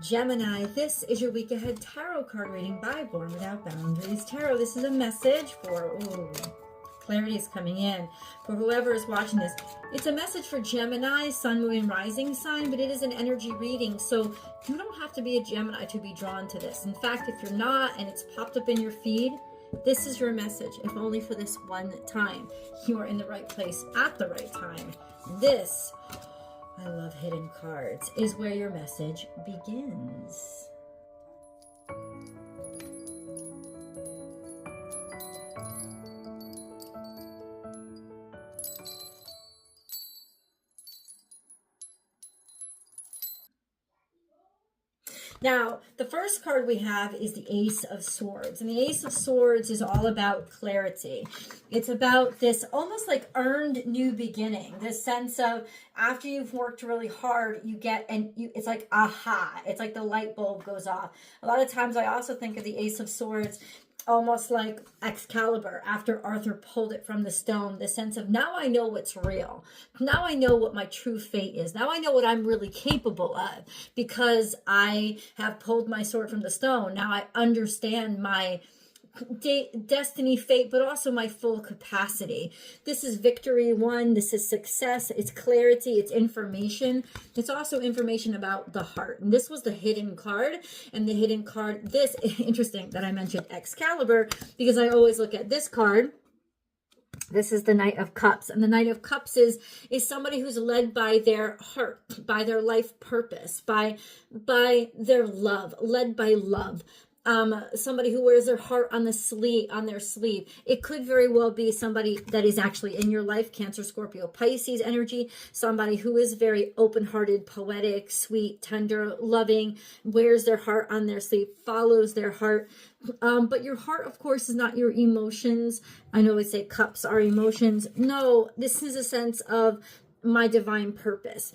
Gemini, this is your week ahead tarot card reading by Born Without Boundaries Tarot. This is a message for, clarity is coming in for whoever is watching this. It's a message for Gemini, sun, moon, and rising sign, but it is an energy reading. So you don't have to be a Gemini to be drawn to this. In fact, if you're not and it's popped up in your feed, this is your message, if only for this one time. You are in the right place at the right time. This, I love hidden cards, is where your message begins. Now, the first card we have is the Ace of Swords. And the Ace of Swords is all about clarity. It's about this almost like earned new beginning. This sense of after you've worked really hard, you get, it's like, aha. It's like the light bulb goes off. A lot of times I also think of the Ace of Swords almost like Excalibur after Arthur pulled it from the stone, the sense of now I know what's real. Now I know what my true fate is. Now I know what I'm really capable of because I have pulled my sword from the stone. Now I understand my destiny, fate, but also my full capacity. This is victory won. This is success. It's clarity. It's information. It's also information about the heart. And this was the hidden card. And the hidden card, this, interesting that I mentioned Excalibur, because I always look at this card. This is the Knight of Cups. And the Knight of Cups is somebody who's led by their heart, by their life purpose, by their love, led by love. Somebody who wears their heart on their sleeve. It could very well be somebody that is actually in your life, Cancer, Scorpio, Pisces energy, somebody who is very open-hearted, poetic, sweet, tender, loving, wears their heart on their sleeve, follows their heart. But your heart, of course, is not your emotions. I know we say cups are emotions. No, this is a sense of my divine purpose.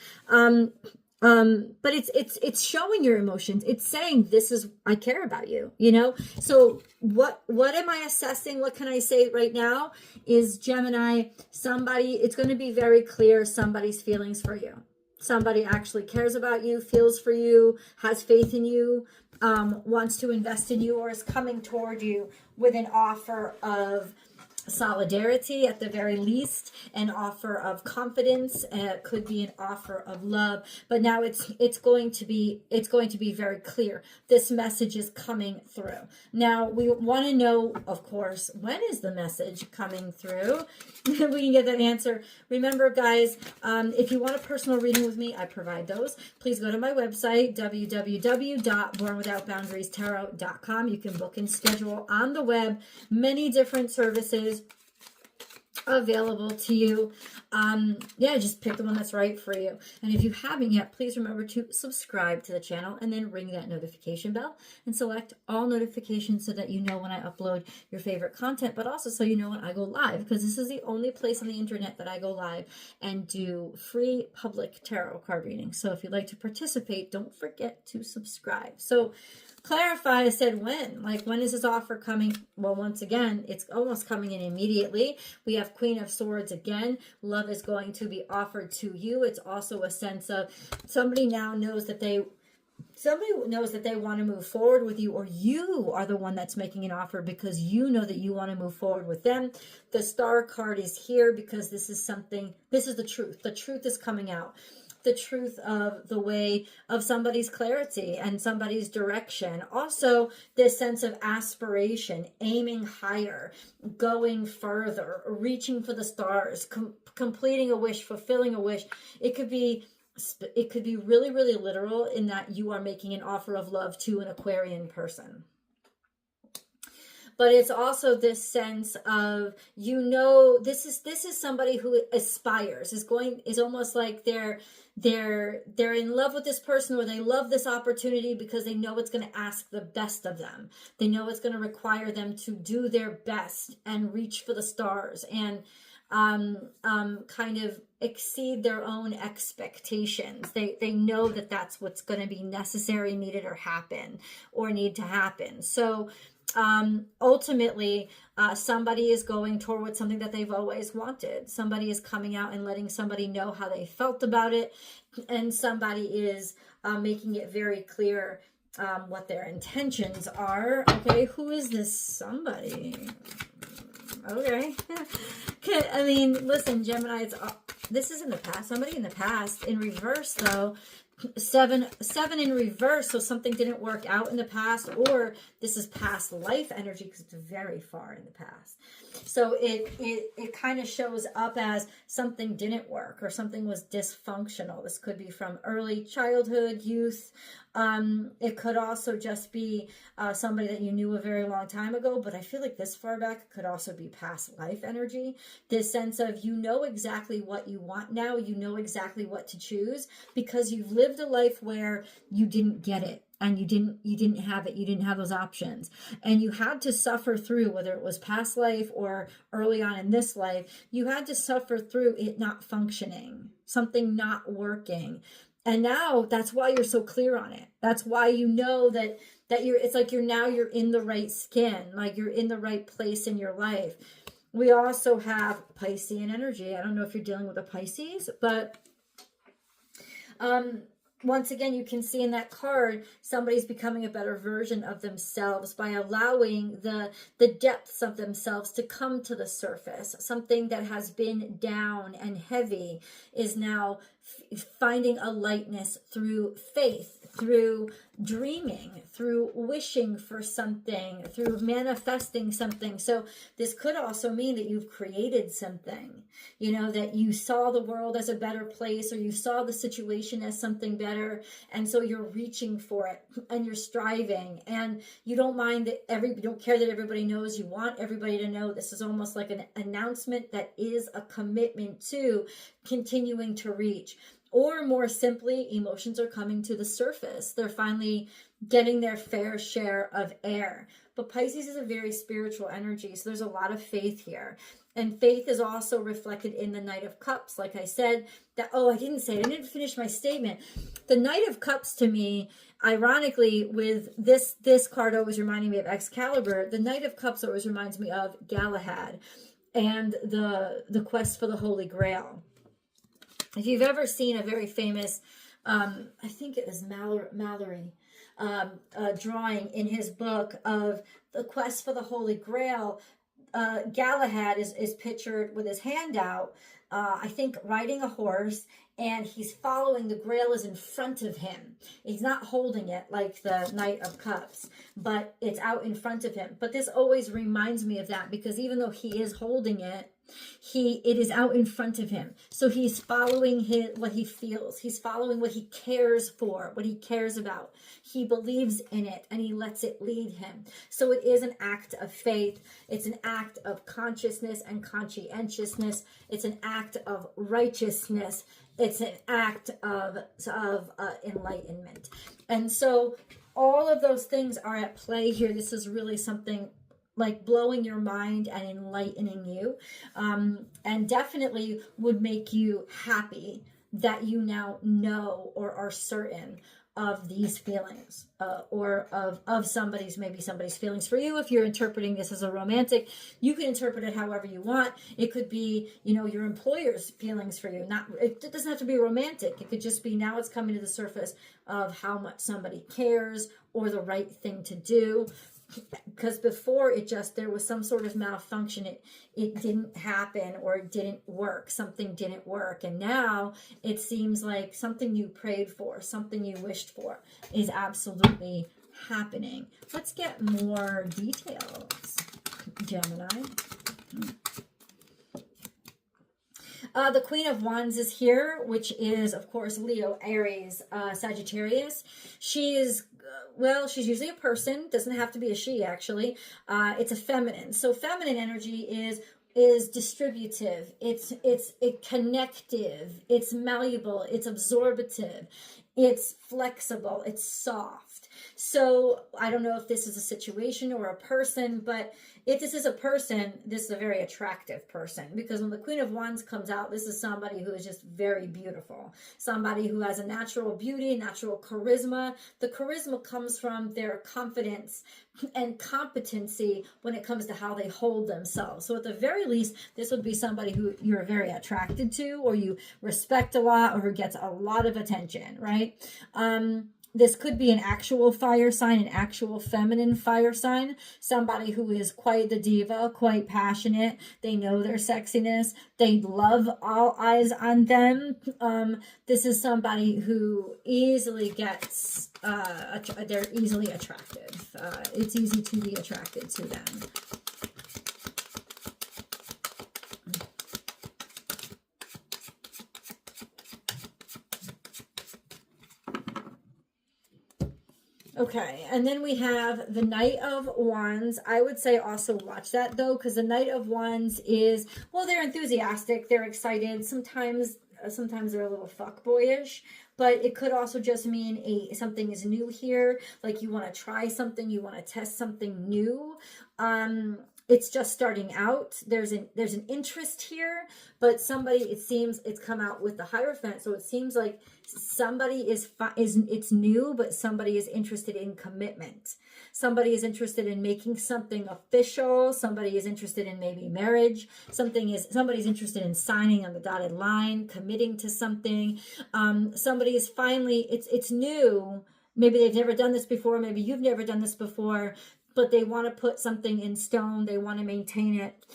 But it's showing your emotions. It's saying, this is, I care about you, you know? So what am I assessing? What can I say right now is Gemini, it's going to be very clear somebody's feelings for you. Somebody actually cares about you, feels for you, has faith in you, wants to invest in you, or is coming toward you with an offer of solidarity, at the very least, an offer of confidence, could be an offer of love. But now it's going to be very clear. This message is coming through. Now we want to know, of course, when is the message coming through? We can get that answer. Remember, guys, if you want a personal reading with me, I provide those. Please go to my website, www.bornwithoutboundariestarot.com. You can book and schedule on the web. Many different services available to you. Just pick the one that's right for you. And if you haven't yet, please remember to subscribe to the channel and then ring that notification bell and select all notifications so that you know when I upload your favorite content, but also so you know when I go live, because this is the only place on the internet that I go live and do free public tarot card readings. So if you'd like to participate, don't forget to subscribe. So clarify, I said when. Like, when is this offer coming? Well, once again, it's almost coming in immediately. We have Queen of Swords again. Love is going to be offered to you. It's also a sense of somebody now knows that they want to move forward with you, or you are the one that's making an offer because you know that you want to move forward with them. The Star card is here because this is the truth. The truth is coming out. The truth of the way of somebody's clarity and somebody's direction. Also, this sense of aspiration, aiming higher, going further, reaching for the stars, completing a wish, fulfilling a wish. It could be really, really literal in that you are making an offer of love to an Aquarian person. But it's also this sense of, this is somebody who aspires, is almost like they're in love with this person, or they love this opportunity because they know it's going to ask the best of them. They know it's going to require them to do their best and reach for the stars and kind of exceed their own expectations. They know that that's what's going to be necessary, needed, or need to happen. So ultimately, somebody is going toward something that they've always wanted. Somebody is coming out and letting somebody know how they felt about it. And somebody is making it very clear what their intentions are. Okay, who is this somebody? Okay. Okay, I mean, listen, Gemini, this is in the past. Somebody in the past. In reverse, though, seven in reverse, so something didn't work out in the past, or this is past life energy because it's very far in the past. So it kind of shows up as something didn't work or something was dysfunctional. This could be from early childhood, youth. It could also just be somebody that you knew a very long time ago, but I feel like this far back could also be past life energy. This sense of, you know exactly what you want now, you know exactly what to choose, because you've lived a life where you didn't get it. And you didn't have it. You didn't have those options. And you had to suffer through, whether it was past life or early on in this life, you had to suffer through it not functioning, something not working. And now that's why you're so clear on it. That's why you know that it's like you're in the right skin, like you're in the right place in your life. We also have Piscean energy. I don't know if you're dealing with a Pisces, but once again, you can see in that card, somebody's becoming a better version of themselves by allowing the depths of themselves to come to the surface. Something that has been down and heavy is now finding a lightness through faith, through dreaming, through wishing for something, through manifesting something. So this could also mean that you've created something, you know, that you saw the world as a better place, or you saw the situation as something better. And so you're reaching for it and you're striving, and you don't mind that you don't care that everybody knows. You want everybody to know. This is almost like an announcement that is a commitment to continuing to reach. Or more simply, emotions are coming to the surface. They're finally getting their fair share of air. But Pisces is a very spiritual energy, so there's a lot of faith here. And faith is also reflected in the Knight of Cups. Like I said, I didn't finish my statement. The Knight of Cups, to me, ironically, with this card always reminding me of Excalibur, the Knight of Cups always reminds me of Galahad and the quest for the Holy Grail. If you've ever seen a very famous, I think it was Mallory, drawing in his book of the quest for the Holy Grail, Galahad is pictured with his hand out, I think riding a horse, and he's following. The Grail is in front of him. He's not holding it like the Knight of Cups, but it's out in front of him. But this always reminds me of that, because even though he is holding it, it is out in front of him. So he's following what he feels. He's following what he cares for, what he cares about. He believes in it and he lets it lead him. So it is an act of faith. It's an act of consciousness and conscientiousness. It's an act of righteousness. It's an act of enlightenment. And so all of those things are at play here. This is really something like blowing your mind and enlightening you, and definitely would make you happy that you now know or are certain of these feelings, or of somebody's feelings for you. If you're interpreting this as a romantic, you can interpret it however you want. It could be, your employer's feelings for you. It doesn't have to be romantic. It could just be, now it's coming to the surface of how much somebody cares or the right thing to do. Because before there was some sort of malfunction, it didn't happen, or it didn't work, something didn't work, and now it seems like something you prayed for, something you wished for is absolutely happening. Let's get more details, Gemini. The Queen of Wands is here, which is, of course, Leo, Aries, Sagittarius. She's usually a person. Doesn't have to be a she, actually. It's a feminine. So feminine energy is distributive. It's connective. It's malleable. It's absorbative. It's flexible. It's soft. So I don't know if this is a situation or a person, but if this is a person, this is a very attractive person, because when the Queen of Wands comes out, this is somebody who is just very beautiful, somebody who has a natural beauty, natural charisma. The charisma comes from their confidence and competency when it comes to how they hold themselves. So at the very least, this would be somebody who you're very attracted to, or you respect a lot, or who gets a lot of attention, right? This could be an actual fire sign, an actual feminine fire sign, somebody who is quite the diva, quite passionate. They know their sexiness. They love all eyes on them. This is somebody who easily gets, they're easily attractive. It's easy to be attracted to them. Okay, and then we have the Knight of Wands. I would say also watch that, though, because the Knight of Wands is, well, they're enthusiastic, they're excited. Sometimes they're a little fuckboyish, but it could also just mean something is new here. Like you want to try something, you want to test something new. It's just starting out. There's an interest here, but somebody, it seems, it's come out with the Hierophant, so it seems like somebody it's new, but somebody is interested in commitment. Somebody is interested in making something official. Somebody is interested in maybe marriage. Somebody's interested in signing on the dotted line, committing to something. Somebody is finally, it's new. Maybe they've never done this before. Maybe you've never done this before, but they want to put something in stone. They want to maintain it.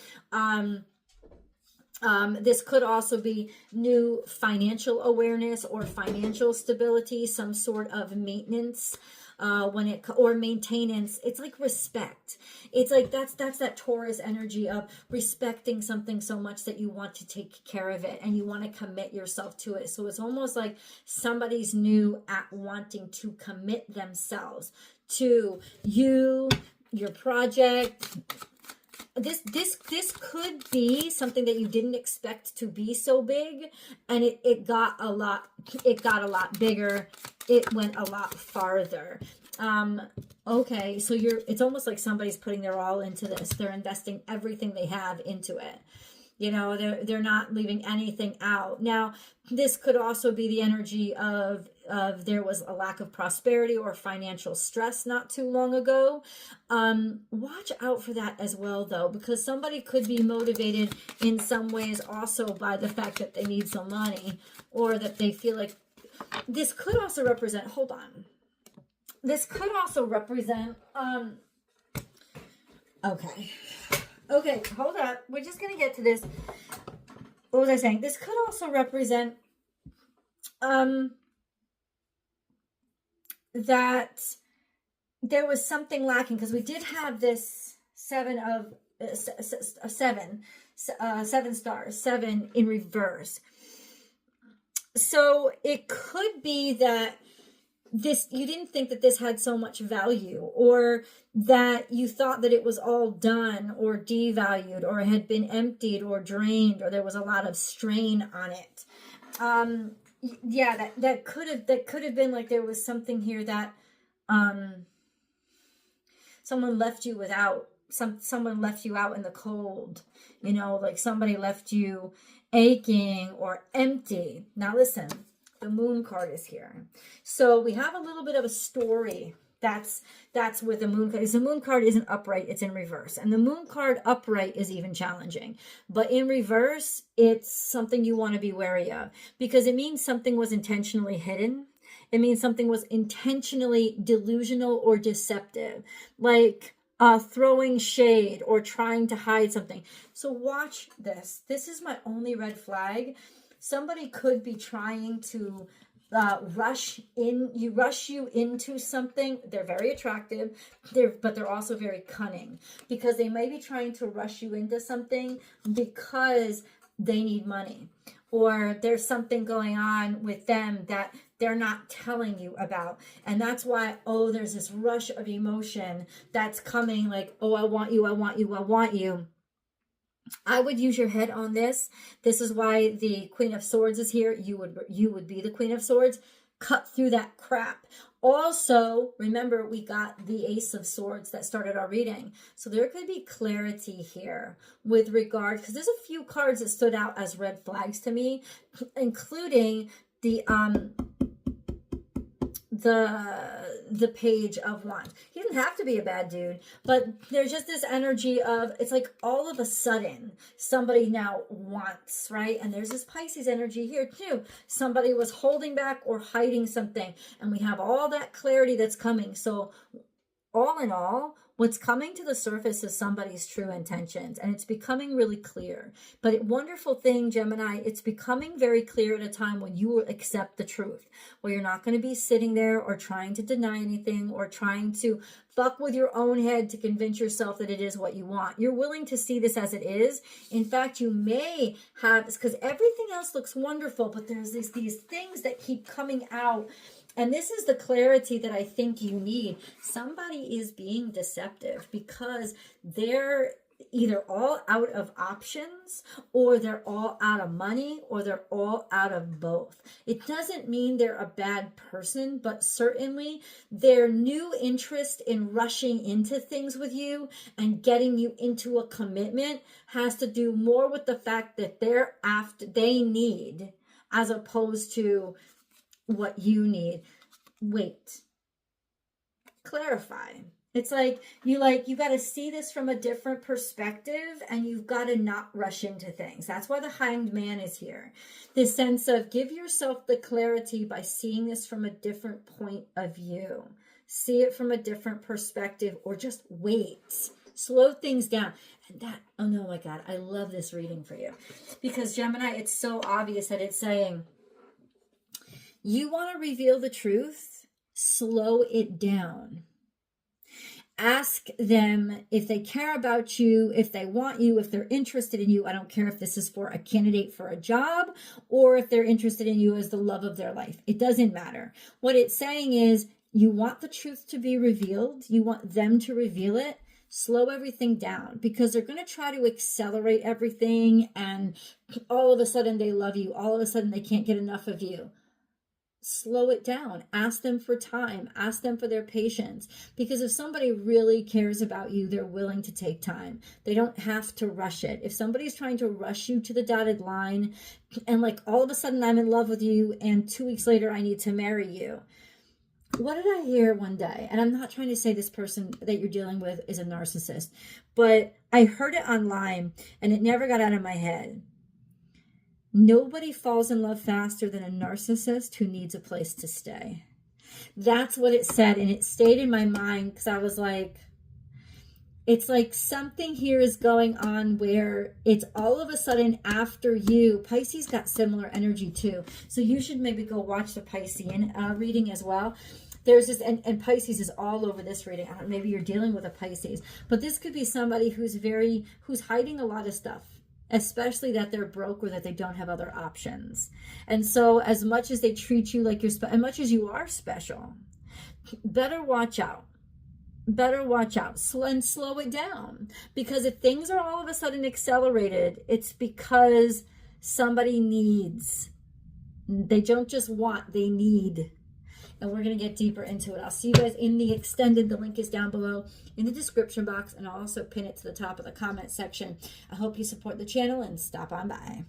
This could also be new financial awareness or financial stability, some sort of maintenance, or maintenance. It's like respect. It's like that's that Taurus energy of respecting something so much that you want to take care of it and you want to commit yourself to it. So it's almost like somebody's new at wanting to commit themselves to you, your project. This could be something that you didn't expect to be so big, and it got a lot bigger. It went a lot farther. Okay, so it's almost like somebody's putting their all into this. They're investing everything they have into it. You know, they're not leaving anything out. Now, this could also be the energy of there was a lack of prosperity or financial stress not too long ago. Watch out for that as well, though, because somebody could be motivated in some ways also by the fact that they need some money, or that they feel like this could also represent, hold on. This could also represent, okay, hold up. We're just going to get to this. What was I saying? This could also represent that there was something lacking, because we did have this seven stars, 7 in reverse. So it could be that you didn't think that this had so much value, or that you thought that it was all done or devalued, or had been emptied or drained, or there was a lot of strain on it. Yeah, that could have been like there was something here that someone left you without, someone left you out in the cold, you know, like somebody left you aching or empty. Now listen, the Moon card is here. So we have a little bit of a story that's with the Moon card. The Moon card isn't upright, it's in reverse. And the Moon card upright is even challenging. But in reverse, it's something you want to be wary of, because it means something was intentionally hidden. It means something was intentionally delusional or deceptive, like throwing shade or trying to hide something. So watch this. This is my only red flag. Somebody could be trying to rush you into something. They're very attractive, but they're also very cunning, because they may be trying to rush you into something because they need money, or there's something going on with them that they're not telling you about. And that's why, there's this rush of emotion that's coming, like, I want you, I want you, I want you. I would use your head on this. This is why the Queen of Swords is here. You would be the Queen of Swords. cut through that crap. Also, remember, we got the Ace of Swords that started our reading. So there could be clarity here with regard, because there's a few cards that stood out as red flags to me, including the Page of Wands. He doesn't have to be a bad dude, but there's just this energy of, it's like all of a sudden somebody now wants, right? And there's this Pisces energy here too. Somebody was holding back or hiding something, and we have all that clarity that's coming. So all in all, what's coming to the surface is somebody's true intentions, and it's becoming really clear. But wonderful thing, Gemini, it's becoming very clear at a time when you will accept the truth, where you're not going to be sitting there or trying to deny anything or trying to fuck with your own head to convince yourself that it is what you want. You're willing to see this as it is. In fact, you may have, because everything else looks wonderful, but there's these things that keep coming out. And this is the clarity that I think you need. Somebody is being deceptive because they're either all out of options, or they're all out of money, or they're all out of both. It doesn't mean they're a bad person, but certainly their new interest in rushing into things with you and getting you into a commitment has to do more with the fact that they need, as opposed to what you need. Wait, clarify. It's like you got to see this from a different perspective, and you've got to not rush into things. That's why the Hanged Man is here. This sense of give yourself the clarity by seeing this from a different point of view. See it from a different perspective, or just wait. Slow things down. And that, oh no, my God, I love this reading for you. Because Gemini, it's so obvious that it's saying, you want to reveal the truth, slow it down. Ask them if they care about you, if they want you, if they're interested in you. I don't care if this is for a candidate for a job or if they're interested in you as the love of their life. It doesn't matter. What it's saying is you want the truth to be revealed. You want them to reveal it. Slow everything down, because they're going to try to accelerate everything, and all of a sudden they love you. All of a sudden they can't get enough of you. Slow it down. Ask them for time. Ask them for their patience. Because if somebody really cares about you, they're willing to take time. They don't have to rush it. If somebody's trying to rush you to the dotted line, and like all of a sudden I'm in love with you, and 2 weeks later I need to marry you. What did I hear one day? And I'm not trying to say this person that you're dealing with is a narcissist, but I heard it online and it never got out of my head. Nobody falls in love faster than a narcissist who needs a place to stay. That's what it said. And it stayed in my mind because I was like, it's like something here is going on where it's all of a sudden after you. Pisces got similar energy too. So you should maybe go watch the Piscean reading as well. There's this, and Pisces is all over this reading. I don't know, maybe you're dealing with a Pisces, but this could be somebody who's hiding a lot of stuff, especially that they're broke or that they don't have other options. And so as much as they treat you like as much as you are special, better watch out. Better watch out and slow it down. Because if things are all of a sudden accelerated, it's because somebody needs. They don't just want, they need. And we're going to get deeper into it. I'll see you guys in the extended. The link is down below in the description box, and I'll also pin it to the top of the comment section. I hope you support the channel and stop on by.